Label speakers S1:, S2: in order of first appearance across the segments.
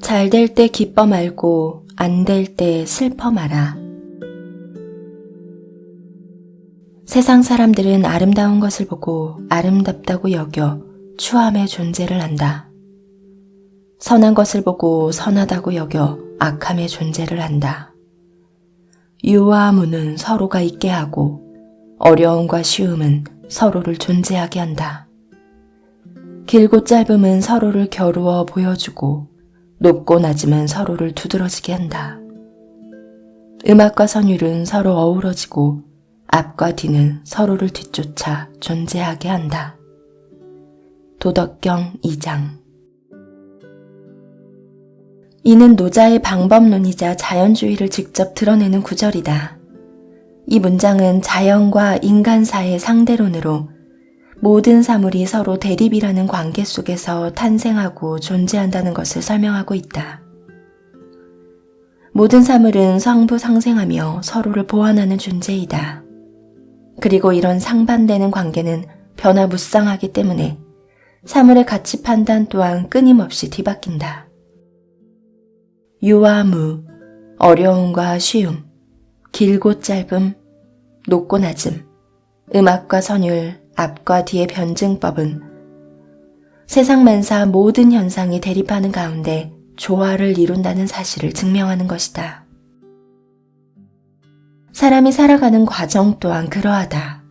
S1: 잘 될 때 기뻐 말고 안 될 때 슬퍼 마라. 세상 사람들은 아름다운 것을 보고 아름답다고 여겨 추함의 존재를 안다. 선한 것을 보고 선하다고 여겨 악함의 존재를 안다. 유와 무는 서로가 있게 하고 어려움과 쉬움은 서로를 존재하게 한다. 길고 짧음은 서로를 겨루어 보여주고 높고 낮음은 서로를 두드러지게 한다. 음악과 선율은 서로 어우러지고 앞과 뒤는 서로를 뒤쫓아 존재하게 한다. 도덕경 2장. 이는 노자의 방법론이자 자연주의를 직접 드러내는 구절이다. 이 문장은 자연과 인간 사이의 상대론으로 모든 사물이 서로 대립이라는 관계 속에서 탄생하고 존재한다는 것을 설명하고 있다. 모든 사물은 상부상생하며 서로를 보완하는 존재이다. 그리고 이런 상반되는 관계는 변화무쌍하기 때문에 사물의 가치 판단 또한 끊임없이 뒤바뀐다. 유와 무, 어려움과 쉬움, 길고 짧음, 높고 낮음, 음악과 선율, 앞과 뒤의 변증법은 세상 만사 모든 현상이 대립하는 가운데 조화를 이룬다는 사실을 증명하는 것이다. 사람이 살아가는 과정 또한 그러하다.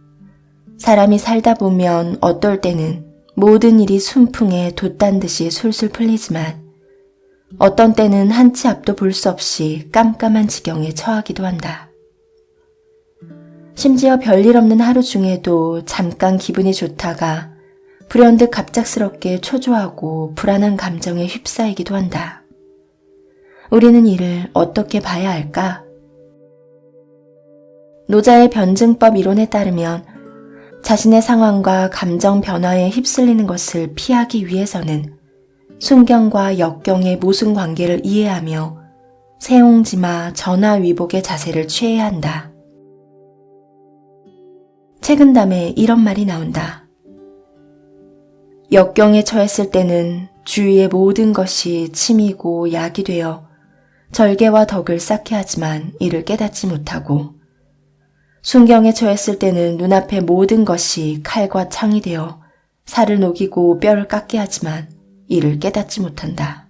S1: 사람이 살다 보면 어떨 때는 모든 일이 순풍에 돛단 듯이 술술 풀리지만 어떤 때는 한 치 앞도 볼 수 없이 깜깜한 지경에 처하기도 한다. 심지어 별일 없는 하루 중에도 잠깐 기분이 좋다가 불현듯 갑작스럽게 초조하고 불안한 감정에 휩싸이기도 한다. 우리는 이를 어떻게 봐야 할까? 노자의 변증법 이론에 따르면 자신의 상황과 감정 변화에 휩쓸리는 것을 피하기 위해서는 순경과 역경의 모순 관계를 이해하며 세옹지마 전화위복의 자세를 취해야 한다. 책은담에 이런 말이 나온다. 역경에 처했을 때는 주위의 모든 것이 침이고 약이 되어 절개와 덕을 쌓게 하지만 이를 깨닫지 못하고 순경에 처했을 때는 눈앞의 모든 것이 칼과 창이 되어 살을 녹이고 뼈를 깎게 하지만 이를 깨닫지 못한다.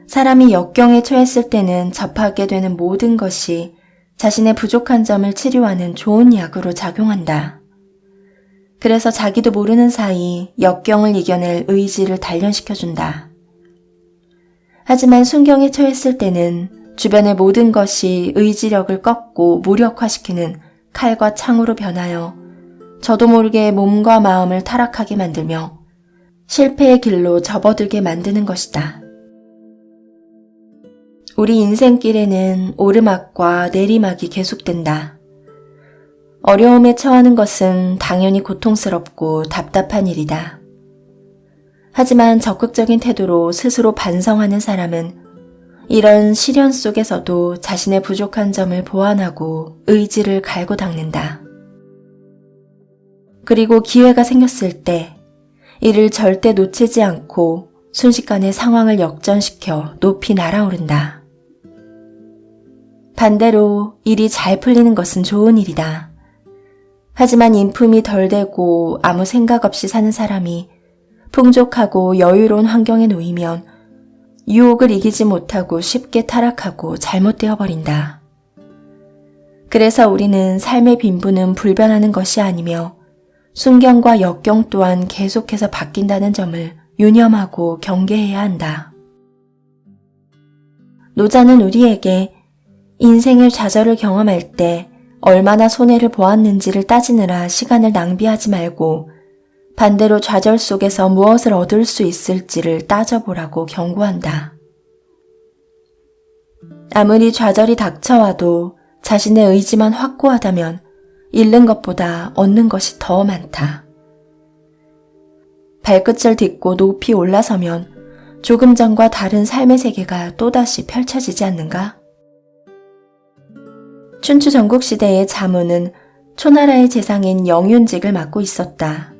S1: 사람이 역경에 처했을 때는 접하게 되는 모든 것이 자신의 부족한 점을 치료하는 좋은 약으로 작용한다. 그래서 자기도 모르는 사이 역경을 이겨낼 의지를 단련시켜준다. 하지만 순경에 처했을 때는 주변의 모든 것이 의지력을 꺾고 무력화시키는 칼과 창으로 변하여 저도 모르게 몸과 마음을 타락하게 만들며 실패의 길로 접어들게 만드는 것이다. 우리 인생길에는 오르막과 내리막이 계속된다. 어려움에 처하는 것은 당연히 고통스럽고 답답한 일이다. 하지만 적극적인 태도로 스스로 반성하는 사람은 이런 시련 속에서도 자신의 부족한 점을 보완하고 의지를 갈고 닦는다. 그리고 기회가 생겼을 때 이를 절대 놓치지 않고 순식간에 상황을 역전시켜 높이 날아오른다. 반대로 일이 잘 풀리는 것은 좋은 일이다. 하지만 인품이 덜 되고 아무 생각 없이 사는 사람이 풍족하고 여유로운 환경에 놓이면 유혹을 이기지 못하고 쉽게 타락하고 잘못되어 버린다. 그래서 우리는 삶의 빈부는 불변하는 것이 아니며 순경과 역경 또한 계속해서 바뀐다는 점을 유념하고 경계해야 한다. 노자는 우리에게 인생의 좌절을 경험할 때 얼마나 손해를 보았는지를 따지느라 시간을 낭비하지 말고 반대로 좌절 속에서 무엇을 얻을 수 있을지를 따져보라고 경고한다. 아무리 좌절이 닥쳐와도 자신의 의지만 확고하다면 잃는 것보다 얻는 것이 더 많다. 발끝을 딛고 높이 올라서면 조금 전과 다른 삶의 세계가 또다시 펼쳐지지 않는가? 춘추 전국시대의 자문은 초나라의 재상인 영윤직을 맡고 있었다.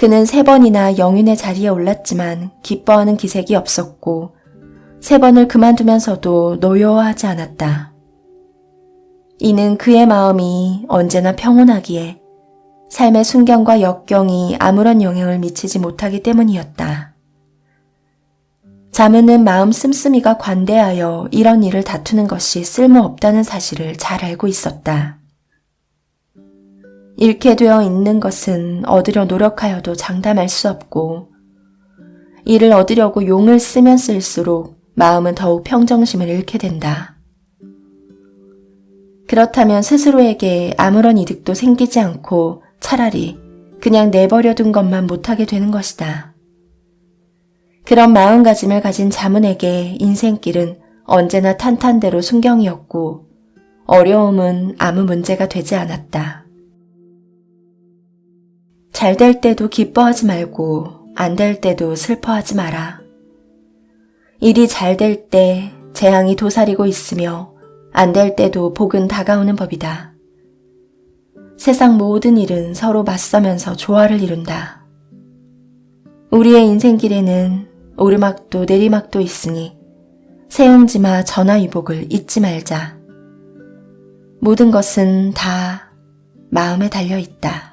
S1: 그는 3번이나 영윤의 자리에 올랐지만 기뻐하는 기색이 없었고 3번을 그만두면서도 노여워하지 않았다. 이는 그의 마음이 언제나 평온하기에 삶의 순경과 역경이 아무런 영향을 미치지 못하기 때문이었다. 자문은 마음 씀씀이가 관대하여 이런 일을 다투는 것이 쓸모없다는 사실을 잘 알고 있었다. 잃게 되어 있는 것은 얻으려 노력하여도 장담할 수 없고 이를 얻으려고 용을 쓰면 쓸수록 마음은 더욱 평정심을 잃게 된다. 그렇다면 스스로에게 아무런 이득도 생기지 않고 차라리 그냥 내버려둔 것만 못하게 되는 것이다. 그런 마음가짐을 가진 자문에게 인생길은 언제나 탄탄대로 순경이었고 어려움은 아무 문제가 되지 않았다. 잘 될 때도 기뻐하지 말고 안 될 때도 슬퍼하지 마라. 일이 잘 될 때 재앙이 도사리고 있으며 안 될 때도 복은 다가오는 법이다. 세상 모든 일은 서로 맞서면서 조화를 이룬다. 우리의 인생길에는 오르막도 내리막도 있으니 세옹지마 전화위복을 잊지 말자. 모든 것은 다 마음에 달려 있다.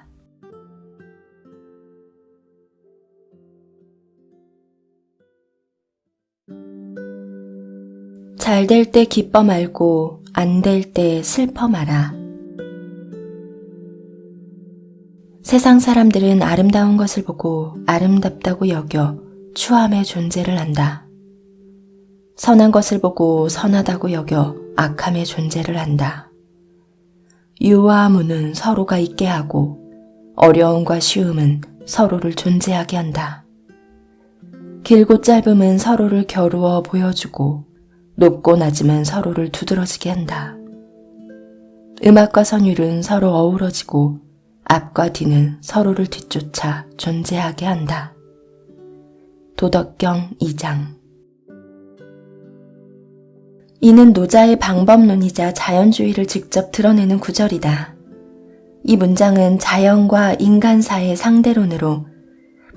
S1: 잘 될 때 기뻐 말고 안 될 때 슬퍼 마라. 세상 사람들은 아름다운 것을 보고 아름답다고 여겨 추함의 존재를 안다. 선한 것을 보고 선하다고 여겨 악함의 존재를 안다. 유와 무는 서로가 있게 하고 어려움과 쉬움은 서로를 존재하게 한다. 길고 짧음은 서로를 겨루어 보여주고 높고 낮음은 서로를 두드러지게 한다. 음악과 선율은 서로 어우러지고 앞과 뒤는 서로를 뒤쫓아 존재하게 한다. 도덕경 2장. 이는 노자의 방법론이자 자연주의를 직접 드러내는 구절이다. 이 문장은 자연과 인간사의 상대론으로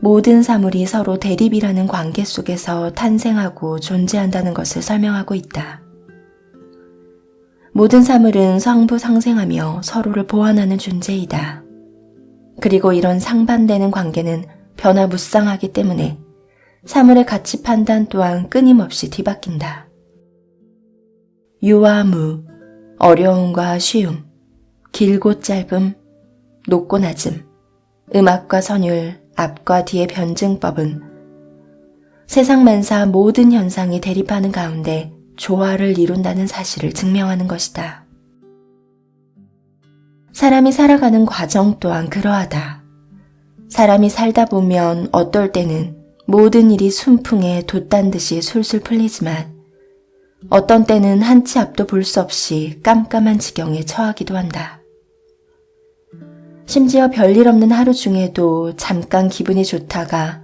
S1: 모든 사물이 서로 대립이라는 관계 속에서 탄생하고 존재한다는 것을 설명하고 있다. 모든 사물은 상부상생하며 서로를 보완하는 존재이다. 그리고 이런 상반되는 관계는 변화무쌍하기 때문에 사물의 가치 판단 또한 끊임없이 뒤바뀐다. 유와 무, 어려움과 쉬움, 길고 짧음, 높고 낮음, 음악과 선율, 앞과 뒤의 변증법은 세상 만사 모든 현상이 대립하는 가운데 조화를 이룬다는 사실을 증명하는 것이다. 사람이 살아가는 과정 또한 그러하다. 사람이 살다 보면 어떨 때는 모든 일이 순풍에 돛단 듯이 술술 풀리지만 어떤 때는 한 치 앞도 볼 수 없이 깜깜한 지경에 처하기도 한다. 심지어 별일 없는 하루 중에도 잠깐 기분이 좋다가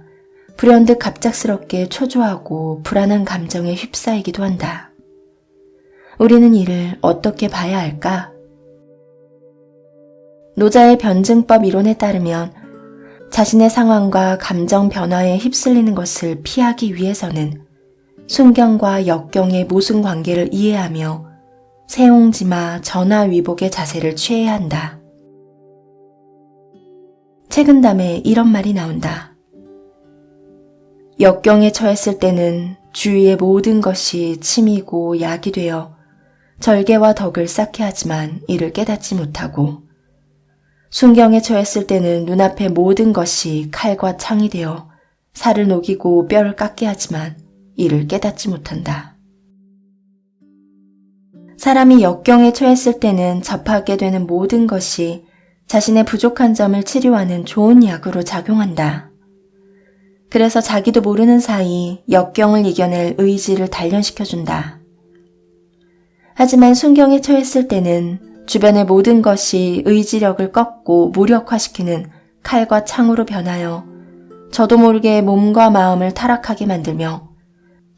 S1: 불현듯 갑작스럽게 초조하고 불안한 감정에 휩싸이기도 한다. 우리는 이를 어떻게 봐야 할까? 노자의 변증법 이론에 따르면 자신의 상황과 감정 변화에 휩쓸리는 것을 피하기 위해서는 순경과 역경의 모순 관계를 이해하며 세옹지마 전화위복의 자세를 취해야 한다. 책은담에 이런 말이 나온다. 역경에 처했을 때는 주위의 모든 것이 침이고 약이 되어 절개와 덕을 쌓게 하지만 이를 깨닫지 못하고 순경에 처했을 때는 눈앞의 모든 것이 칼과 창이 되어 살을 녹이고 뼈를 깎게 하지만 이를 깨닫지 못한다. 사람이 역경에 처했을 때는 접하게 되는 모든 것이 자신의 부족한 점을 치료하는 좋은 약으로 작용한다. 그래서 자기도 모르는 사이 역경을 이겨낼 의지를 단련시켜준다. 하지만 순경에 처했을 때는 주변의 모든 것이 의지력을 꺾고 무력화시키는 칼과 창으로 변하여 저도 모르게 몸과 마음을 타락하게 만들며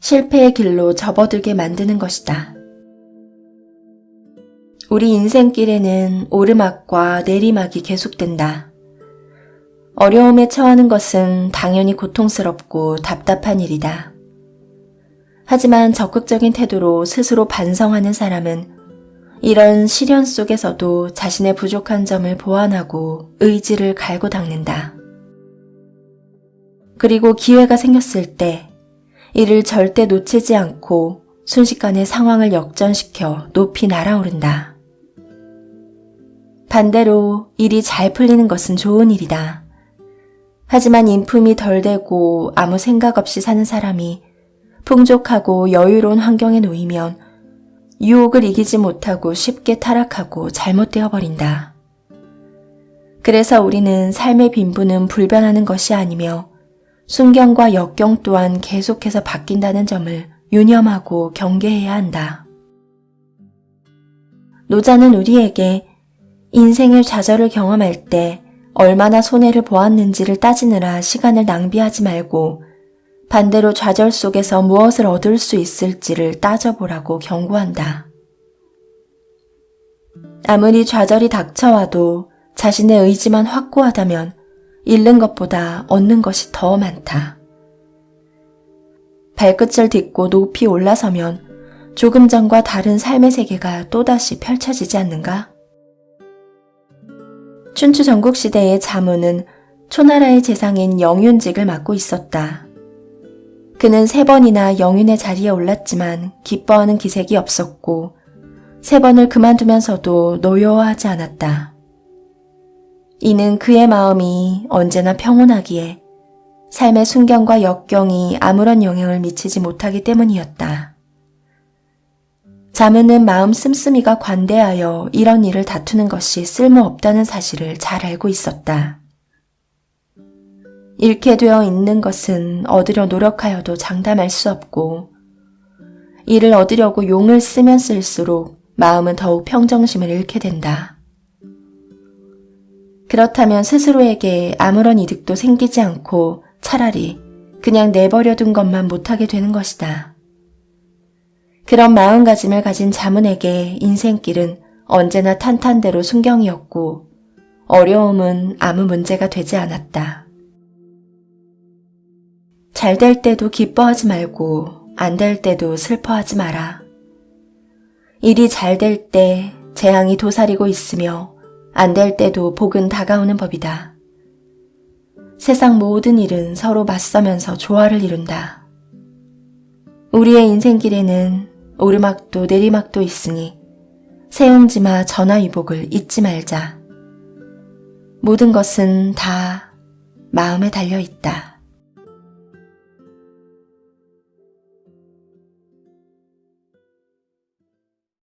S1: 실패의 길로 접어들게 만드는 것이다. 우리 인생길에는 오르막과 내리막이 계속된다. 어려움에 처하는 것은 당연히 고통스럽고 답답한 일이다. 하지만 적극적인 태도로 스스로 반성하는 사람은 이런 시련 속에서도 자신의 부족한 점을 보완하고 의지를 갈고 닦는다. 그리고 기회가 생겼을 때 이를 절대 놓치지 않고 순식간에 상황을 역전시켜 높이 날아오른다. 반대로 일이 잘 풀리는 것은 좋은 일이다. 하지만 인품이 덜 되고 아무 생각 없이 사는 사람이 풍족하고 여유로운 환경에 놓이면 유혹을 이기지 못하고 쉽게 타락하고 잘못되어 버린다. 그래서 우리는 삶의 빈부는 불변하는 것이 아니며 순경과 역경 또한 계속해서 바뀐다는 점을 유념하고 경계해야 한다. 노자는 우리에게 인생의 좌절을 경험할 때 얼마나 손해를 보았는지를 따지느라 시간을 낭비하지 말고 반대로 좌절 속에서 무엇을 얻을 수 있을지를 따져보라고 경고한다. 아무리 좌절이 닥쳐와도 자신의 의지만 확고하다면 잃는 것보다 얻는 것이 더 많다. 발끝을 딛고 높이 올라서면 조금 전과 다른 삶의 세계가 또다시 펼쳐지지 않는가? 춘추 전국시대의 자문은 초나라의 재상인 영윤직을 맡고 있었다. 그는 3번이나 영윤의 자리에 올랐지만 기뻐하는 기색이 없었고 3번을 그만두면서도 노여워하지 않았다. 이는 그의 마음이 언제나 평온하기에 삶의 순경과 역경이 아무런 영향을 미치지 못하기 때문이었다. 자문은 마음 씀씀이가 관대하여 이런 일을 다투는 것이 쓸모없다는 사실을 잘 알고 있었다. 잃게 되어 있는 것은 얻으려 노력하여도 장담할 수 없고 이를 얻으려고 용을 쓰면 쓸수록 마음은 더욱 평정심을 잃게 된다. 그렇다면 스스로에게 아무런 이득도 생기지 않고 차라리 그냥 내버려둔 것만 못하게 되는 것이다. 그런 마음가짐을 가진 자문에게 인생길은 언제나 탄탄대로 순경이었고 어려움은 아무 문제가 되지 않았다. 잘 될 때도 기뻐하지 말고 안 될 때도 슬퍼하지 마라. 일이 잘 될 때 재앙이 도사리고 있으며 안 될 때도 복은 다가오는 법이다. 세상 모든 일은 서로 맞서면서 조화를 이룬다. 우리의 인생길에는 오르막도 내리막도 있으니 세옹지마 전화위복을 잊지 말자. 모든 것은 다 마음에 달려 있다.